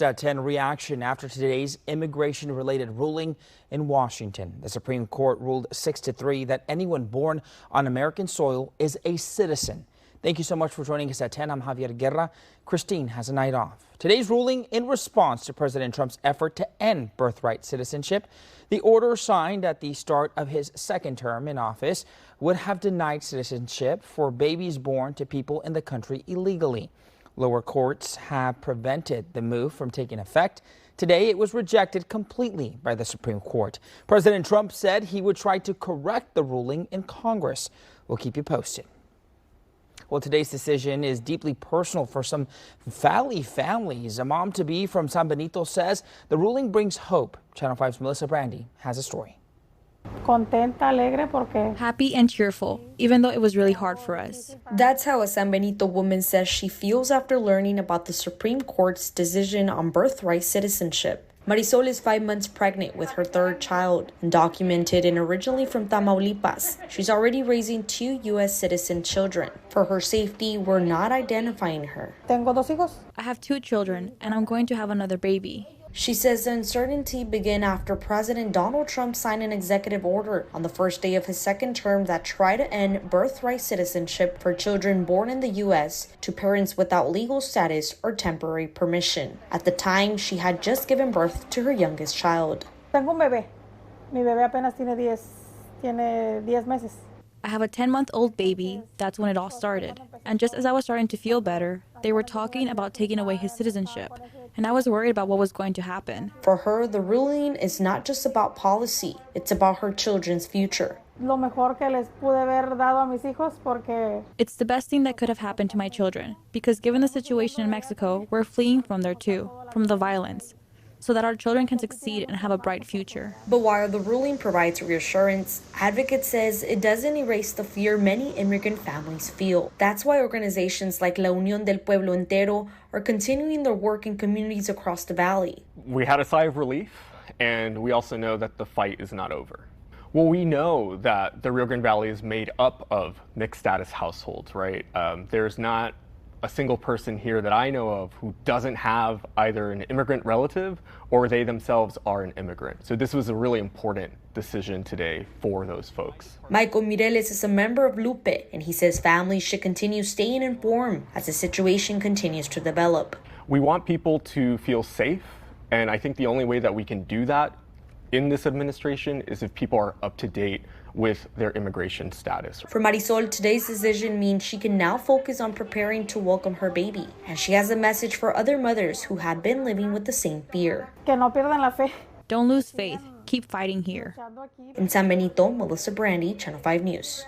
At 10, reaction after today's immigration-related ruling in Washington. The Supreme Court ruled 6-3 that anyone born on American soil is a citizen. Thank you so much for joining us at 10. I'm Javier Guerra. Christine has a night off. Today's ruling in response to President Trump's effort to end birthright citizenship. The order signed at the start of his second term in office would have denied citizenship for babies born to people in the country illegally. Lower courts have prevented the move from taking effect. Today, it was rejected completely by the Supreme Court. President Trump said he would try to correct the ruling in Congress. We'll keep you posted. Well, today's decision is deeply personal for some Valley families. A mom-to-be from San Benito says the ruling brings hope. Channel 5's Melissa Brandy has a story. Contenta, alegre porque happy and cheerful, even though it was really hard for us. That's how a San Benito woman says she feels after learning about the Supreme Court's decision on birthright citizenship. Marisol is 5 months pregnant with her third child, undocumented and originally from Tamaulipas. She's already raising 2 U.S. citizen children. For her safety, we're not identifying her. Tengo 2 hijos. I have 2 children, and I'm going to have another baby. She says the uncertainty began after President Donald Trump signed an executive order on the first day of his second term that tried to end birthright citizenship for children born in the U.S. to parents without legal status or temporary permission. At the time, she had just given birth to her youngest child. Tengo un bebé. Mi bebé apenas tiene 10 meses. I have a 10-month-old baby. That's when it all started. And just as I was starting to feel better, they were talking about taking away his citizenship. And I was worried about what was going to happen. For her, the ruling is not just about policy. It's about her children's future. Lo mejor que les pude haber dado a mis hijos porque It's the best thing that could have happened to my children. Because given the situation in Mexico, we're fleeing from there too, from the violence, so that our children can succeed and have a bright future. But while the ruling provides reassurance, Advocate says it doesn't erase the fear many immigrant families feel. That's why organizations like La Unión del Pueblo Entero are continuing their work in communities across the valley. We had a sigh of relief, and we also know that the fight is not over. Well, we know that the Rio Grande Valley is made up of mixed status households, right? There's not a single person here that I know of who doesn't have either an immigrant relative or they themselves are an immigrant. So this was a really important decision today for those folks. Michael Mireles is a member of Lupe, and he says families should continue staying informed as the situation continues to develop. We want people to feel safe, and I think the only way that we can do that in this administration is if people are up to date with their immigration status. For Marisol, today's decision means she can now focus on preparing to welcome her baby. And she has a message for other mothers who had been living with the same fear. que no pierdan la fe. Don't lose faith. Keep fighting here. In San Benito, Melissa Brandy, Channel 5 News.